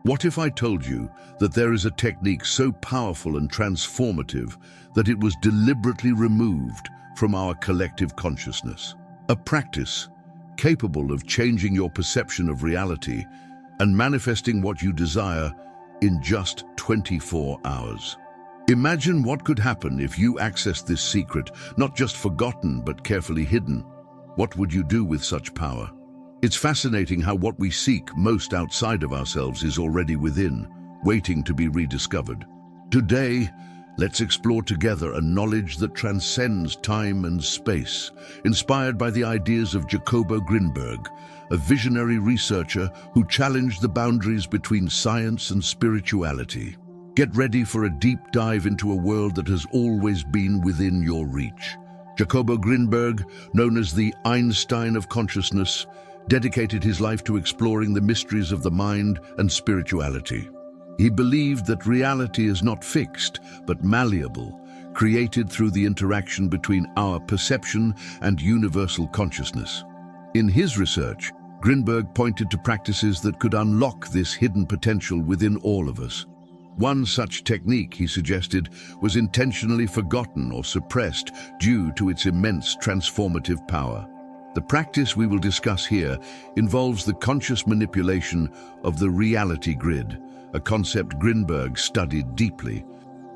What if I told you that there is a technique so powerful and transformative that it was deliberately removed from our collective consciousness? A practice capable of changing your perception of reality and manifesting what you desire in just 24 hours. Imagine what could happen if you accessed this secret, not just forgotten but carefully hidden. What would you do with such power? It's fascinating how what we seek most outside of ourselves is already within, waiting to be rediscovered. Today, let's explore together a knowledge that transcends time and space, inspired by the ideas of Jacobo Grinberg, a visionary researcher who challenged the boundaries between science and spirituality. Get ready for a deep dive into a world that has always been within your reach. Jacobo Grinberg, known as the Einstein of consciousness, dedicated his life to exploring the mysteries of the mind and spirituality. He believed that reality is not fixed, but malleable, created through the interaction between our perception and universal consciousness. In his research, Grinberg pointed to practices that could unlock this hidden potential within all of us. One such technique, he suggested, was intentionally forgotten or suppressed due to its immense transformative power. The practice we will discuss here involves the conscious manipulation of the reality grid, a concept Grinberg studied deeply.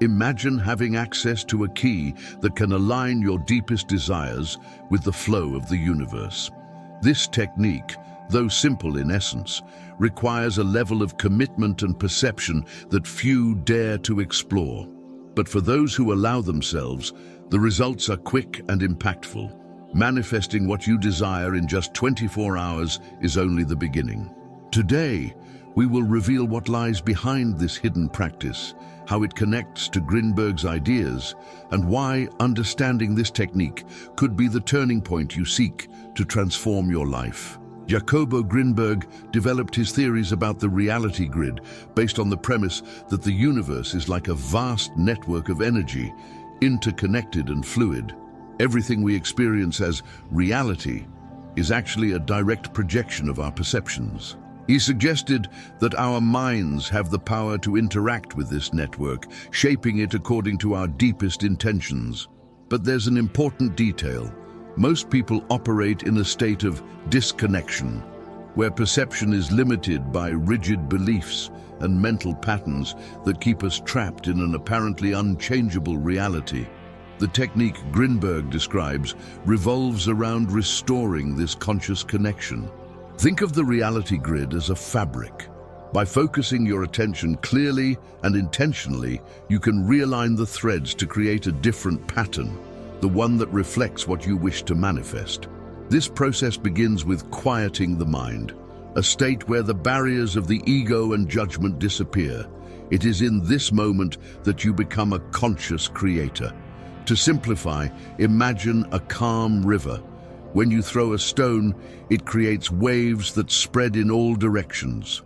Imagine having access to a key that can align your deepest desires with the flow of the universe. This technique, though simple in essence, requires a level of commitment and perception that few dare to explore. But for those who allow themselves, the results are quick and impactful. Manifesting what you desire in just 24 hours is only the beginning. Today, we will reveal what lies behind this hidden practice, how it connects to Grinberg's ideas, and why understanding this technique could be the turning point you seek to transform your life. Jacobo Grinberg developed his theories about the reality grid based on the premise that the universe is like a vast network of energy, interconnected and fluid. Everything we experience as reality is actually a direct projection of our perceptions. He suggested that our minds have the power to interact with this network, shaping it according to our deepest intentions. But there's an important detail. Most people operate in a state of disconnection, where perception is limited by rigid beliefs and mental patterns that keep us trapped in an apparently unchangeable reality. The technique Grinberg describes revolves around restoring this conscious connection. Think of the reality grid as a fabric. By focusing your attention clearly and intentionally, you can realign the threads to create a different pattern, the one that reflects what you wish to manifest. This process begins with quieting the mind, a state where the barriers of the ego and judgment disappear. It is in this moment that you become a conscious creator. To simplify, imagine a calm river. When you throw a stone, it creates waves that spread in all directions.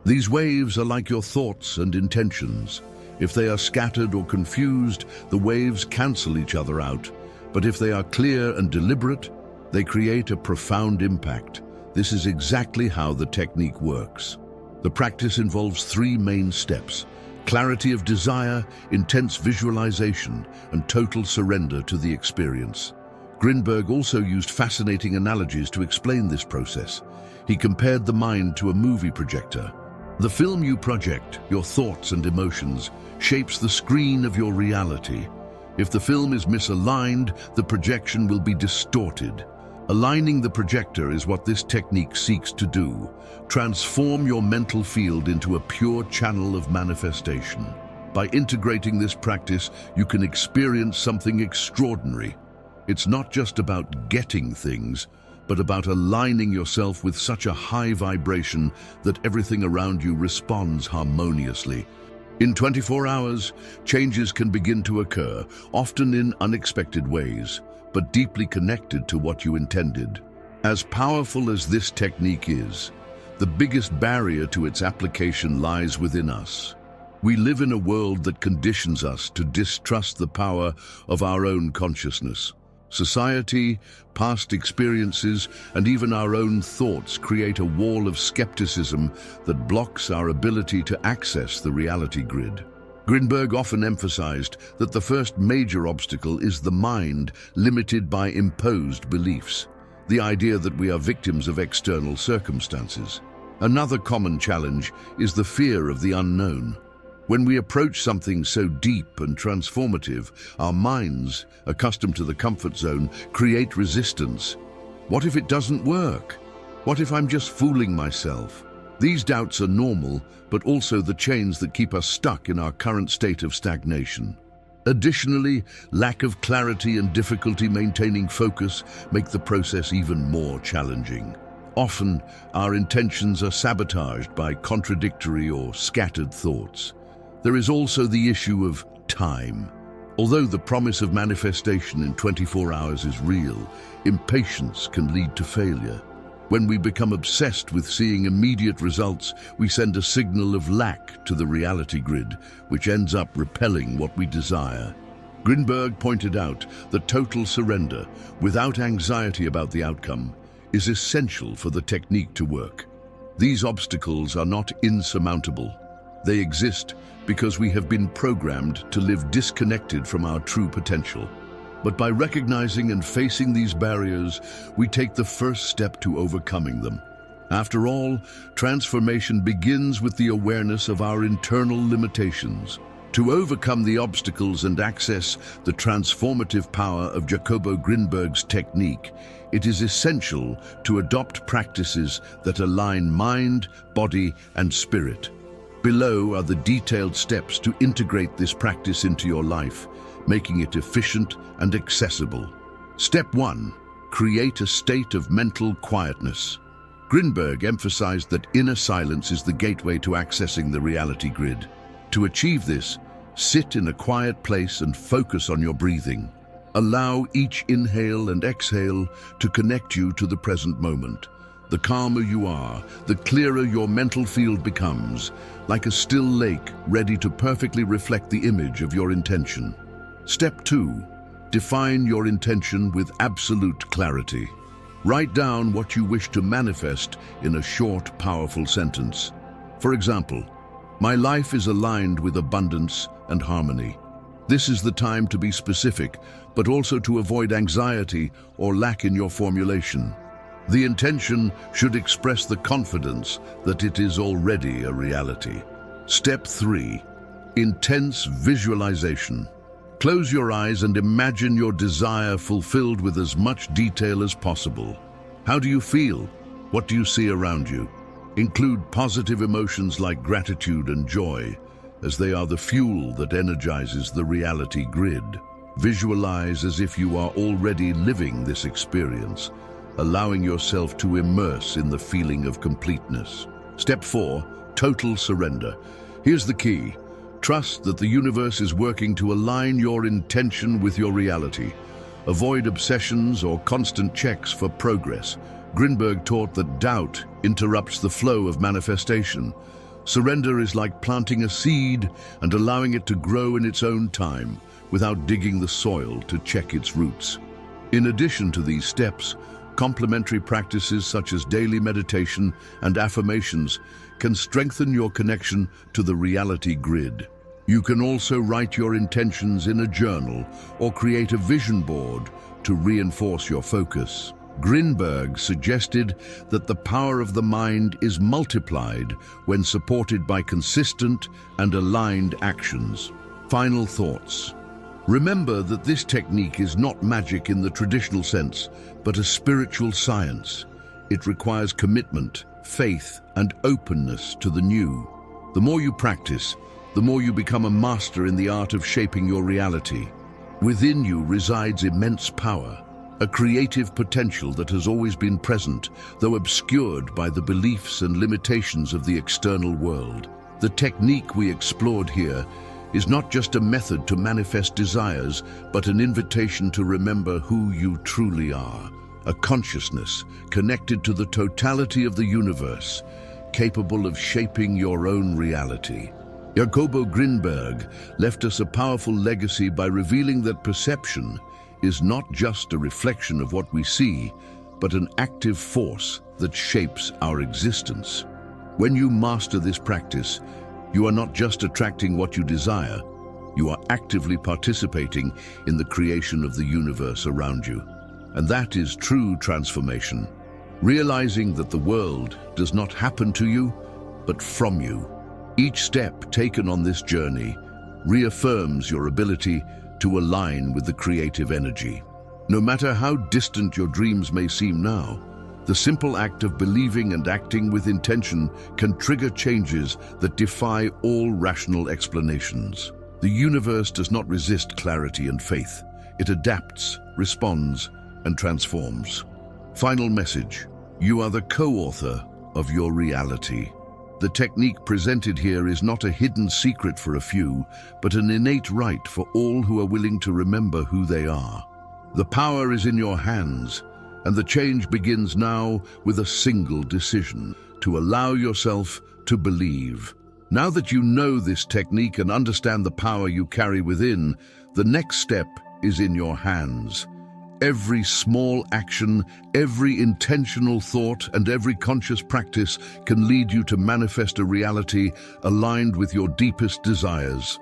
These waves are like your thoughts and intentions. If they are scattered or confused, the waves cancel each other out. But if they are clear and deliberate, they create a profound impact. This is exactly how the technique works. The practice involves three main steps: clarity of desire, intense visualization, and total surrender to the experience. Grinberg also used fascinating analogies to explain this process. He compared the mind to a movie projector. The film you project, your thoughts and emotions, shapes the screen of your reality. If the film is misaligned, the projection will be distorted. Aligning the projector is what this technique seeks to do. Transform your mental field into a pure channel of manifestation. By integrating this practice, you can experience something extraordinary. It's not just about getting things, but about aligning yourself with such a high vibration that everything around you responds harmoniously. In 24 hours, changes can begin to occur, often in unexpected ways, but deeply connected to what you intended. As powerful as this technique is, the biggest barrier to its application lies within us. We live in a world that conditions us to distrust the power of our own consciousness. Society, past experiences, and even our own thoughts create a wall of skepticism that blocks our ability to access the reality grid. Grinberg often emphasized that the first major obstacle is the mind, limited by imposed beliefs, the idea that we are victims of external circumstances. Another common challenge is the fear of the unknown. When we approach something so deep and transformative, our minds, accustomed to the comfort zone, create resistance. What if it doesn't work? What if I'm just fooling myself? These doubts are normal, but also the chains that keep us stuck in our current state of stagnation. Additionally, lack of clarity and difficulty maintaining focus make the process even more challenging. Often, our intentions are sabotaged by contradictory or scattered thoughts. There is also the issue of time. Although the promise of manifestation in 24 hours is real, impatience can lead to failure. When we become obsessed with seeing immediate results, we send a signal of lack to the reality grid, which ends up repelling what we desire. Grinberg pointed out that total surrender, without anxiety about the outcome, is essential for the technique to work. These obstacles are not insurmountable. They exist because we have been programmed to live disconnected from our true potential. But by recognizing and facing these barriers, we take the first step to overcoming them. After all, transformation begins with the awareness of our internal limitations. To overcome the obstacles and access the transformative power of Jacobo Grinberg's technique, it is essential to adopt practices that align mind, body, and spirit. Below are the detailed steps to integrate this practice into your life, making it efficient and accessible. Step 1. Create a state of mental quietness. Grinberg emphasized that inner silence is the gateway to accessing the reality grid. To achieve this, sit in a quiet place and focus on your breathing. Allow each inhale and exhale to connect you to the present moment. The calmer you are, the clearer your mental field becomes, like a still lake ready to perfectly reflect the image of your intention. Step 2. Define your intention with absolute clarity. Write down what you wish to manifest in a short, powerful sentence. For example, my life is aligned with abundance and harmony. This is the time to be specific, but also to avoid anxiety or lack in your formulation. The intention should express the confidence that it is already a reality. Step 3. Intense visualization. Close your eyes and imagine your desire fulfilled with as much detail as possible. How do you feel? What do you see around you? Include positive emotions like gratitude and joy, as they are the fuel that energizes the reality grid. Visualize as if you are already living this experience, allowing yourself to immerse in the feeling of completeness. Step 4. Total surrender. Here's the key. Trust that the universe is working to align your intention with your reality. Avoid obsessions or constant checks for progress. Grinberg taught that doubt interrupts the flow of manifestation. Surrender is like planting a seed and allowing it to grow in its own time, without digging the soil to check its roots. In addition to these steps, complementary practices such as daily meditation and affirmations can strengthen your connection to the reality grid. You can also write your intentions in a journal or create a vision board to reinforce your focus. Grinberg suggested that the power of the mind is multiplied when supported by consistent and aligned actions. Final thoughts. Remember that this technique is not magic in the traditional sense, but a spiritual science. It requires commitment, faith, and openness to the new. The more you practice, the more you become a master in the art of shaping your reality. Within you resides immense power, a creative potential that has always been present, though obscured by the beliefs and limitations of the external world. The technique we explored here is not just a method to manifest desires, but an invitation to remember who you truly are, a consciousness connected to the totality of the universe, capable of shaping your own reality. Jacobo Grinberg left us a powerful legacy by revealing that perception, is not just a reflection of what we see, but an active force that shapes our existence. When you master this practice, you are not just attracting what you desire, you are actively participating in the creation of the universe around you. And that is true transformation, realizing that the world does not happen to you, but from you. Each step taken on this journey reaffirms your ability to align with the creative energy. No matter how distant your dreams may seem now, the simple act of believing and acting with intention can trigger changes that defy all rational explanations. The universe does not resist clarity and faith. It adapts, responds, and transforms. Final message: you are the co-author of your reality. The technique presented here is not a hidden secret for a few, but an innate right for all who are willing to remember who they are. The power is in your hands, and the change begins now with a single decision: to allow yourself to believe. Now that you know this technique and understand the power you carry within, the next step is in your hands. Every small action, every intentional thought, and every conscious practice can lead you to manifest a reality aligned with your deepest desires.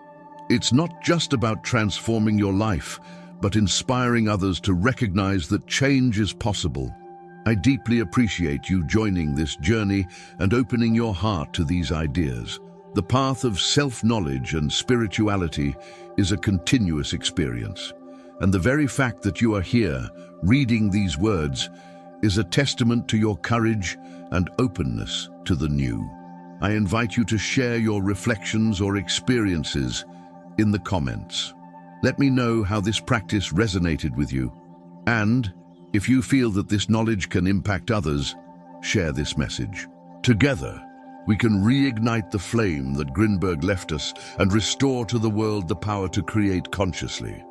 It's not just about transforming your life, but inspiring others to recognize that change is possible. I deeply appreciate you joining this journey and opening your heart to these ideas. The path of self-knowledge and spirituality is a continuous experience. And the very fact that you are here, reading these words, is a testament to your courage and openness to the new. I invite you to share your reflections or experiences in the comments. Let me know how this practice resonated with you. And if you feel that this knowledge can impact others, share this message. Together, we can reignite the flame that Grinberg left us and restore to the world the power to create consciously.